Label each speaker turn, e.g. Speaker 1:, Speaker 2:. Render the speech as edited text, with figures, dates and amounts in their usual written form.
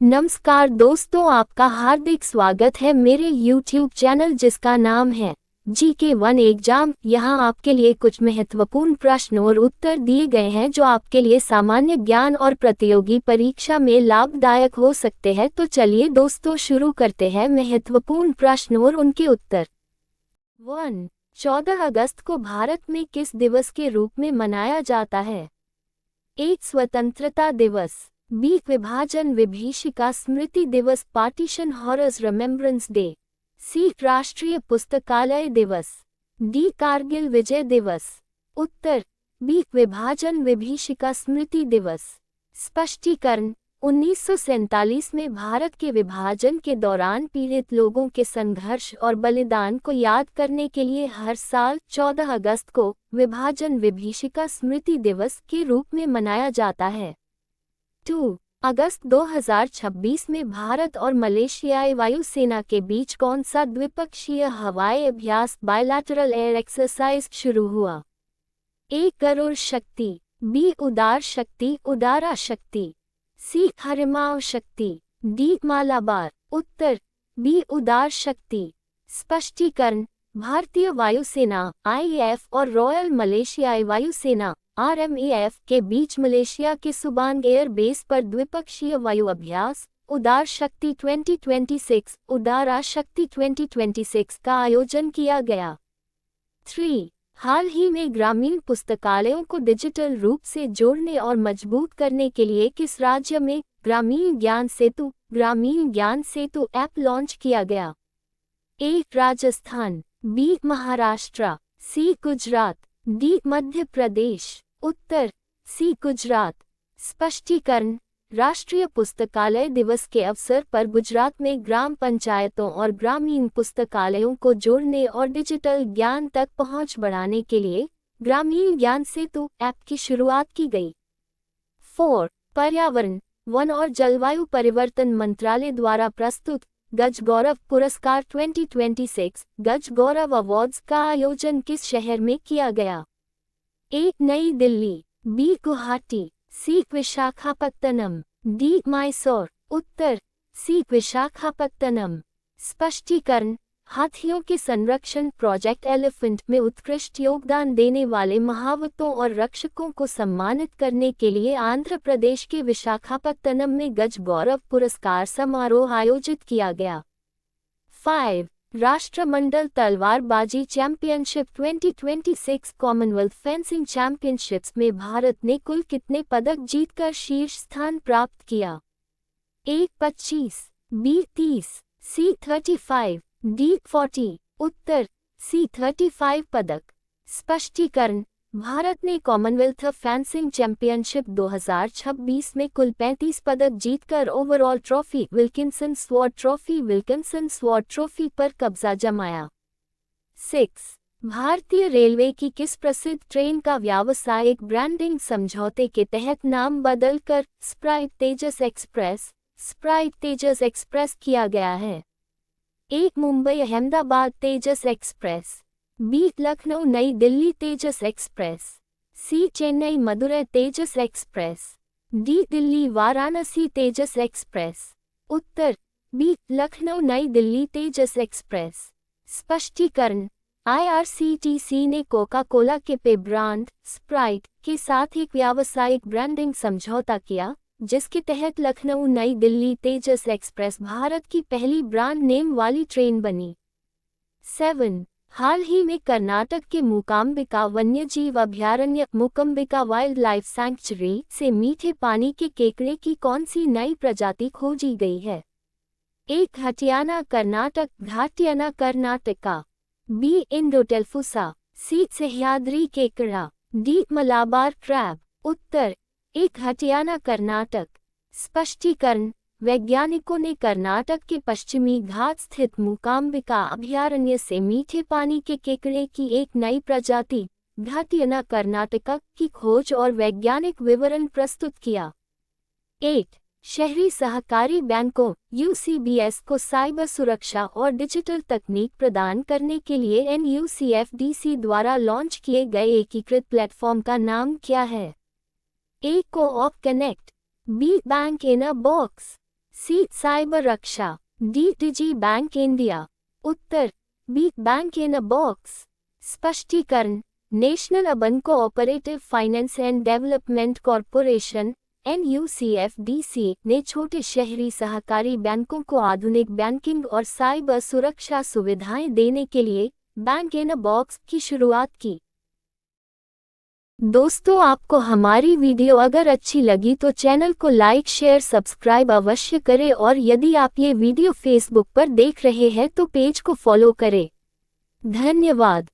Speaker 1: नमस्कार दोस्तों, आपका हार्दिक स्वागत है मेरे YouTube चैनल जिसका नाम है GK1 एग्जाम। यहाँ आपके लिए कुछ महत्वपूर्ण प्रश्न और उत्तर दिए गए हैं जो आपके लिए सामान्य ज्ञान और प्रतियोगी परीक्षा में लाभदायक हो सकते हैं। तो चलिए दोस्तों शुरू करते हैं महत्वपूर्ण प्रश्न और उनके उत्तर। 1. 14 अगस्त को भारत में किस दिवस के रूप में मनाया जाता है? 1. स्वतंत्रता दिवस, बी. विभाजन विभीषिका स्मृति दिवस पार्टीशन हॉरर्स रिमेम्बरेंस डे, सी. राष्ट्रीय पुस्तकालय दिवस, डी. कारगिल विजय दिवस। उत्तर बी. विभाजन विभीषिका स्मृति दिवस। स्पष्टीकरण 1947 में भारत के विभाजन के दौरान पीड़ित लोगों के संघर्ष और बलिदान को याद करने के लिए हर साल 14 अगस्त को विभाजन विभीषिका स्मृति दिवस के रूप में मनाया जाता है। 2. अगस्त 2026 में भारत और मलेशियाई वायुसेना के बीच कौन सा द्विपक्षीय हवाई अभ्यास बायलैटरल एयर एक्सरसाइज शुरू हुआ? ए. गरुड़ शक्ति, बी. उदार शक्ति उदारा शक्ति, सी. हरिमाव शक्ति, डी. मालाबार। उत्तर बी. उदार शक्ति। स्पष्टीकरण भारतीय वायुसेना IAF और रॉयल मलेशियाई वायुसेना RMAF के बीच मलेशिया के सुबांग एयर बेस पर द्विपक्षीय वायु अभ्यास उदार शक्ति 2026 उदारा शक्ति 2026 का आयोजन किया गया। 3. हाल ही में ग्रामीण पुस्तकालयों को डिजिटल रूप से जोड़ने और मजबूत करने के लिए किस राज्य में ग्रामीण ज्ञान सेतु ऐप लॉन्च किया गया? ए. राजस्थान, बी. महाराष्ट्र, सी. गुजरात, डी. मध्य प्रदेश। उत्तर सी. गुजरात। स्पष्टीकरण राष्ट्रीय पुस्तकालय दिवस के अवसर पर गुजरात में ग्राम पंचायतों और ग्रामीण पुस्तकालयों को जोड़ने और डिजिटल ज्ञान तक पहुंच बढ़ाने के लिए ग्रामीण ज्ञान सेतु ऐप की शुरुआत की गई। 4. पर्यावरण, वन और जलवायु परिवर्तन मंत्रालय द्वारा प्रस्तुत गज गौरव पुरस्कार 2026 गज गौरव अवार्ड्स का आयोजन किस शहर में किया गया? ए. नई दिल्ली, बी. गुवाहाटी, सी. विशाखापत्तनम, डी. मैसूर। उत्तर सी. विशाखापत्तनम। स्पष्टीकरण हाथियों के संरक्षण प्रोजेक्ट एलिफेंट में उत्कृष्ट योगदान देने वाले महावतों और रक्षकों को सम्मानित करने के लिए आंध्र प्रदेश के विशाखापत्तनम में गज गौरव पुरस्कार समारोह आयोजित किया गया। 5. राष्ट्रमंडल तलवारबाजी चैंपियनशिप 2026 कॉमनवेल्थ फेंसिंग चैंपियनशिप्स में भारत ने कुल कितने पदक जीतकर शीर्ष स्थान प्राप्त किया? ए. 25, बी. 30, सी. 35, डी. 40। उत्तर सी. 35 पदक। स्पष्टीकरण भारत ने कॉमनवेल्थ फेंसिंग चैंपियनशिप 2026 में कुल 35 पदक जीतकर overall trophy Wilkinson sword trophy पर कब्जा जमाया। 6. भारतीय रेलवे की किस प्रसिद्ध ट्रेन का व्यावसायिक ब्रांडिंग समझौते के तहत नाम बदलकर स्प्राइट तेजस एक्सप्रेस किया गया है? ए. मुंबई अहमदाबाद तेजस एक्सप्रेस, बी. लखनऊ नई दिल्ली तेजस एक्सप्रेस, सी. चेन्नई मदुरै तेजस एक्सप्रेस, डी. दिल्ली वाराणसी तेजस एक्सप्रेस। उत्तर बी. लखनऊ नई दिल्ली तेजस एक्सप्रेस। स्पष्टीकरण IRCTC ने कोका कोला के पे ब्रांड स्प्राइट के साथ एक व्यावसायिक ब्रांडिंग समझौता किया जिसके तहत लखनऊ नई दिल्ली तेजस एक्सप्रेस भारत की पहली ब्रांड नेम वाली ट्रेन बनी। 7. हाल ही में कर्नाटक के मूकांबिका वन्यजीव अभयारण्य मूकांबिका वाइल्ड लाइफ सैंक्चुरी से मीठे पानी के केकड़े की कौन सी नई प्रजाति खोजी गई है? ए. घाटियाना कर्नाटका, बी. इंडोटेल्फुसा, सी. सह्याद्री केकड़ा, डी. मलाबार क्रैब। उत्तर ए. घाटियाना कर्नाटक। स्पष्टीकरण वैज्ञानिकों ने कर्नाटक के पश्चिमी घाट स्थित मूकांबिका अभयारण्य से मीठे पानी के केकड़े की एक नई प्रजाति घाटियाना कर्नाटका की खोज और वैज्ञानिक विवरण प्रस्तुत किया। 8. शहरी सहकारी बैंकों UCBS को साइबर सुरक्षा और डिजिटल तकनीक प्रदान करने के लिए NUCFDC द्वारा लॉन्च किए गए एकीकृत प्लेटफॉर्म का नाम क्या है? A. Coop connect, B. Bank in a box, C. Cyber Raksha. D. Digi bank India. उत्तर. B. Bank in a box. स्पष्टीकरण. National urban cooperative finance and development corporation NUCFDC ने छोटे शहरी सहकारी बैंकों को आधुनिक बैंकिंग और साइबर सुरक्षा सुविधाएं देने के लिए बैंक इन अ बॉक्स की शुरुआत की। दोस्तों, आपको हमारी वीडियो अगर अच्छी लगी तो चैनल को लाइक शेयर सब्सक्राइब अवश्य करें और यदि आप ये वीडियो फेसबुक पर देख रहे हैं तो पेज को फॉलो करें। धन्यवाद।